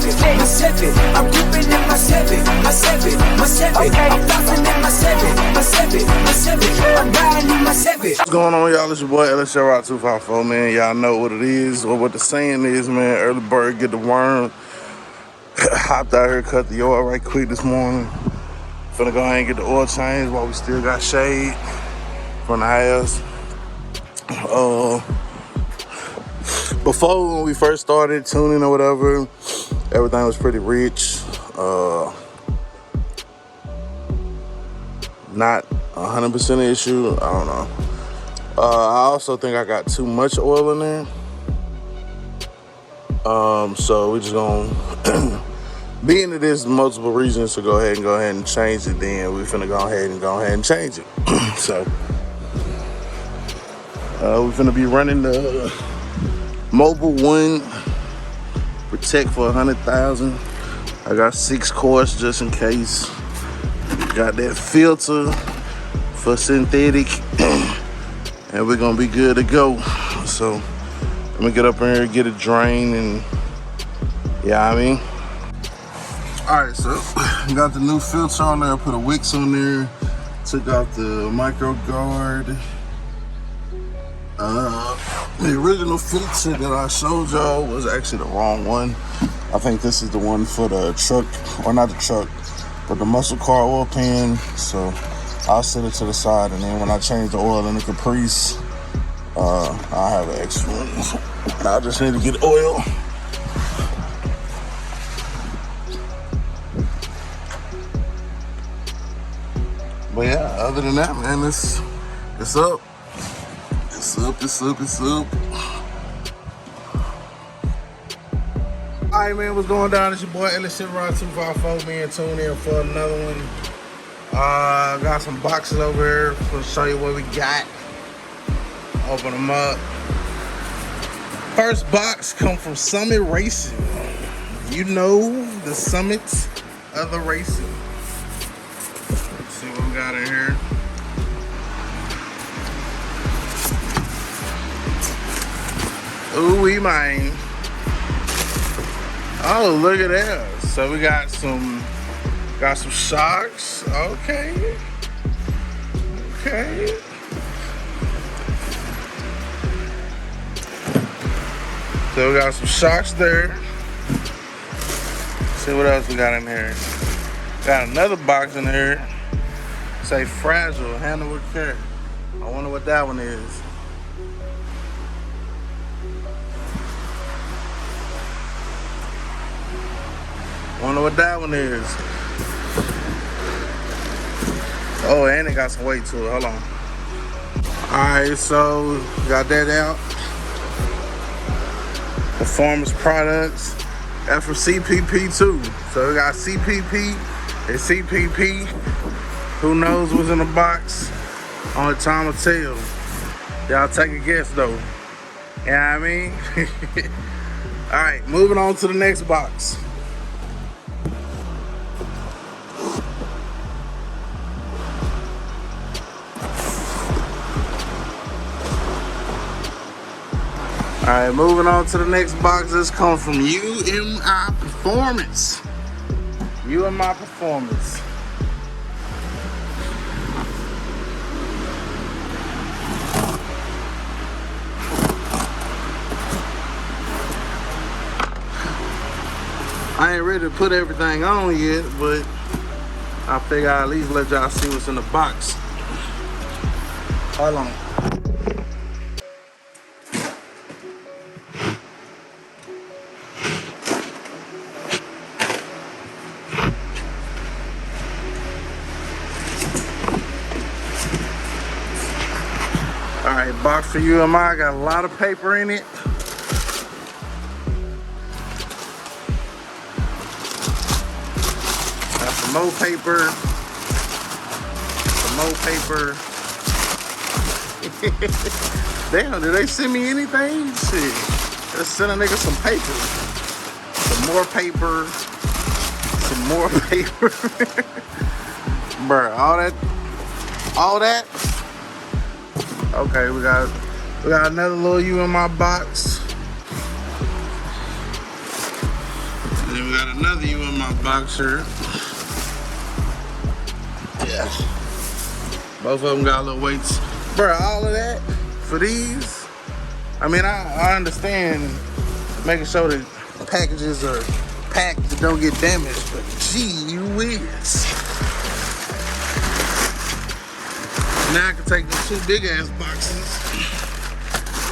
my seven. I'm ripping in my seven, my seven, my seven. Okay. I'm flossing in my seven, my seven, my seven. I'm riding in my seven. What's going on, y'all? It's your boy LSR254, man. Y'all know what it is, or what the saying is, man. Early bird get the worm. Hopped out here, cut the oil right quick this morning. Finna go ahead and get the oil change while we still got shade from the house. Before, when we first started tuning or whatever, everything was pretty rich. Not 100% an issue. I don't know. I also think I got too much oil in there. So we just gonna being that there's multiple reasons to go ahead and change it, then we finna go ahead and change it. So we're finna be running the Mobile 1 Protect for 100,000. I got 6 quarts just in case. Got that filter for synthetic, and we're gonna be good to go. So I'm gonna get up in here, get it drained, and yeah, I mean. All right, so got the new filter on there. Put a wicks on there. Took out the micro guard. The original filter that I showed y'all was actually the wrong one. I think this is the one for the truck, or not the truck, but the muscle car oil pan. So I'll set it to the side, and then when I change the oil in the Caprice, I'll have an extra one. I just need to get oil. But yeah, other than that, man, it's up. It's up. Alright, man, what's going down? It's your boy LSR254, man. Tune in for another one. Got some boxes over here. Gonna show you what we got. Open them up. First box come from Summit Racing. You know the summits of the racing. Let's see what we got in here. Ooh, we mine. Oh, look at that. So we got some shocks. Okay. So we got some shocks there. Let's see what else we got in here. Got another box in here. Say fragile, handle with care. I wonder what that one is. Wonder what that one is. Oh, and it got some weight to it. Hold on. Alright, so got that out. Performance products. That's for CPP too. So we got CPP and CPP. Who knows what's in the box? Only time will tell. Y'all take a guess though. You know what I mean? Alright, moving on to the next box. Alright, moving on to the next box. This comes from UMI Performance. UMI Performance. I ain't ready to put everything on yet, but I figure I'll at least let y'all see what's in the box. Hold on. Alright, box for UMI, got a lot of paper in it. Got some more paper. Some more paper. Damn, did they send me anything? Shit. Let's send a nigga some paper. Some more paper. Some more paper. Bruh, all that. Okay, we got another little UMI box. And then we got another you in my box here. Yeah. Both of them got little weights. Bro, all of that for these. I mean, I understand making sure that packages are packed that don't get damaged, but gee whiz. Now I can take the 2 big ass boxes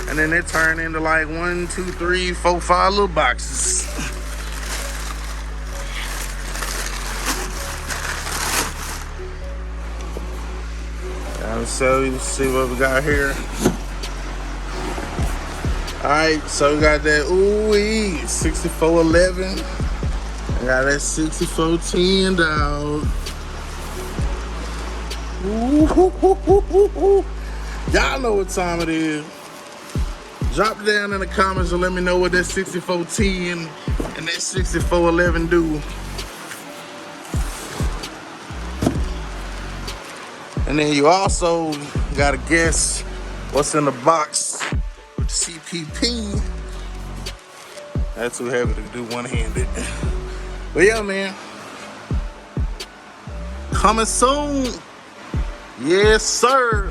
and then they turn into like 1, 2, 3, 4, 5 little boxes. So you see what we got here. Alright, so we got that 6411. I got that 6410, dog. Ooh, y'all know what time it is. Drop it down in the comments and let me know what that 6410 and that 6411 do. And then you also gotta guess what's in the box with the CPP. That's too heavy to do one-handed. But yeah, man. Coming soon. Yes, sir.